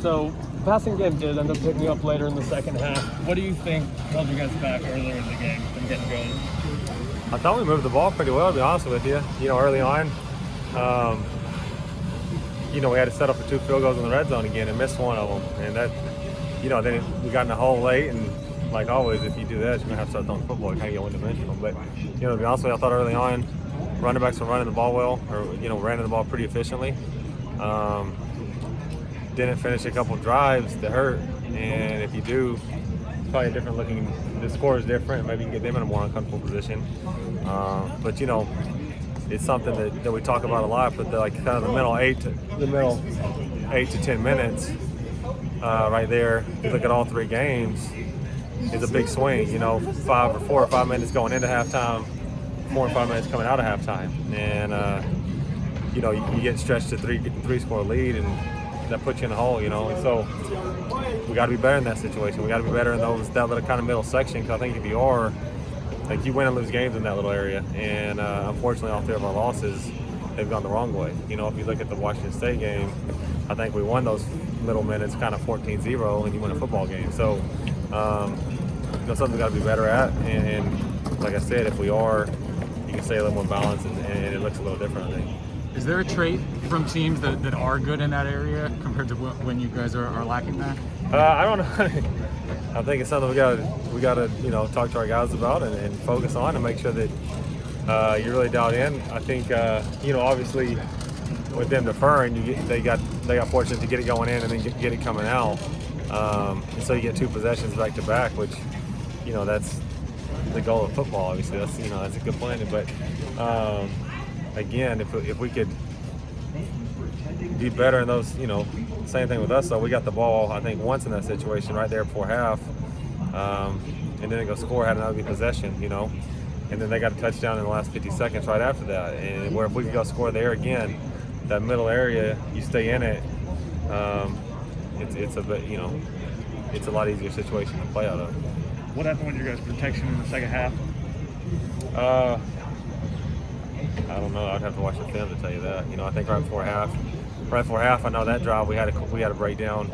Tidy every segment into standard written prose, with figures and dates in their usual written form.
So passing game did end up picking up later in the second half. What do you think held you guys back earlier in the game from getting going? I thought we moved the ball pretty well, to be honest with you. Early on, we had to settle for 2 field goals in the red zone again and missed one of them. And that, then we got in the hole late. And like always, if you do that, you're going to have to start throwing the football. You kind of get one-dimensional. But, to be honest with you, I thought early on, running backs were running the ball well, or, ran the ball pretty efficiently. Didn't finish a couple drives that hurt. And if you do, it's probably a different looking, the score is different. Maybe you can get them in a more uncomfortable position. But, it's something that we talk about a lot, but kind of the middle 8 to 10 minutes right there, if you look at all 3 games, is a big swing. 4 or 5 minutes going into halftime, 4 or 5 minutes coming out of halftime. And, you get stretched to 3-score lead, and that puts you in a hole, And so we got to be better in that situation. We got to be better in that little kind of middle section, because I think if you are, you win and lose games in that little area. And unfortunately, all 3 of our losses, they've gone the wrong way. If you look at the Washington State game, I think we won those middle minutes kind of 14-0, and you win a football game. So, something we got to be better at. And like I said, if we are, you can stay a little more balanced, and it looks a little different, I think. Is there a trait from teams that are good in that area compared to when you guys are lacking that? I don't know. I think it's something we got to talk to our guys about and focus on and make sure that you're really dialed in. I think obviously with them deferring, they got fortunate to get it going in and then get it coming out. And so you get 2 possessions back to back, which that's the goal of football. Obviously, that's a good plan. But again, if we could be better in those, same thing with us. So we got the ball, I think, once in that situation right there before half, and then they go score, had another possession, and then they got a touchdown in the last 50 seconds right after that. And where if we could go score there again, that middle area, you stay in it, it's a bit, it's a lot easier situation to play out of. What happened with your guys' protection in the second half? I don't know. I'd have to watch the film to tell you that. I think right before half, I know that drive we had a breakdown.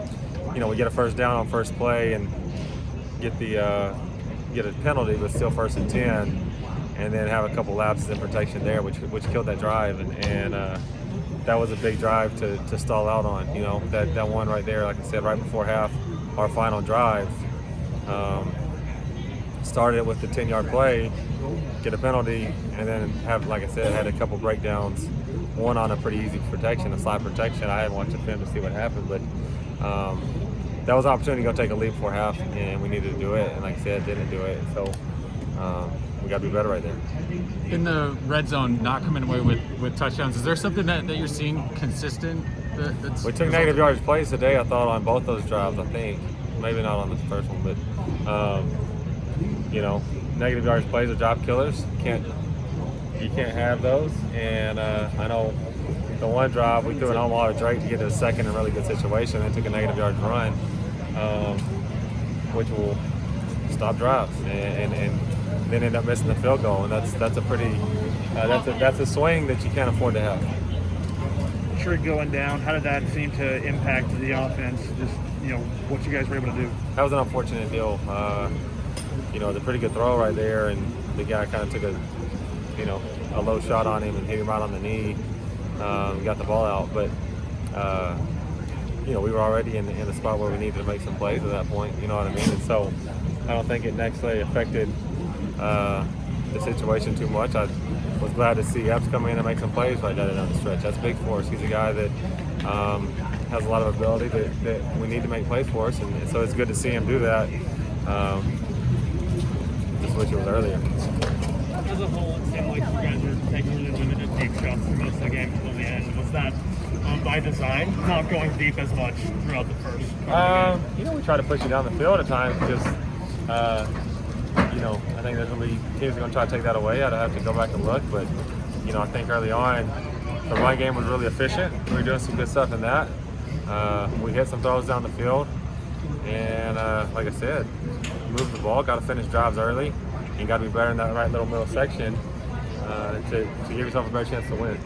We get a first down on first play and get a penalty, but still 1st and 10, and then have a couple lapses in protection there, which killed that drive. And that was a big drive to stall out on. That one right there, like I said, right before half, our final drive. Started with the 10-yard play, get a penalty, and then like I said, had a couple breakdowns. One on a pretty easy protection, a slide protection. I hadn't watched the film to see what happened, but that was an opportunity to go take a lead before half, and we needed to do it. And like I said, didn't do it. So we got to be better right there. In the red zone, not coming away with touchdowns, is there something that you're seeing consistent? We took negative yardage plays today, I thought, on both those drives, I think. Maybe not on the first one, but negative yardage plays are job killers. You can't have those. And I know the one drive we threw it home to Drake to get to a second in a really good situation, and took a negative yardage run, which will stop drives and then end up missing the field goal. And that's a pretty that's a swing that you can't afford to have. Trick going down, how did that seem to impact the offense? Just what you guys were able to do. That was an unfortunate deal. It was a pretty good throw right there, and the guy kind of took a low shot on him and hit him right on the knee. Got the ball out, but we were already in the spot where we needed to make some plays at that point. You know what I mean? And so I don't think it actually affected the situation too much. I was glad to see Epps come in and make some plays right there down the stretch. That's big for us. He's a guy that has a lot of ability that we need to make plays for us, and so it's good to see him do that. Just wish it was earlier. As a whole, it seemed like you guys were taking really limited deep shots for most of the game until the end. Was that by design, not going deep as much throughout the first part of the game? We try to push you down the field at times because, I think there's going to be teams are going to try to take that away. I'd have to go back and look, but, I think early on the run game was really efficient. We were doing some good stuff in that. We hit some throws down the field, and like I said, moved the ball, got to finish drives early. You got to be better in that right little middle section to give yourself a better chance to win.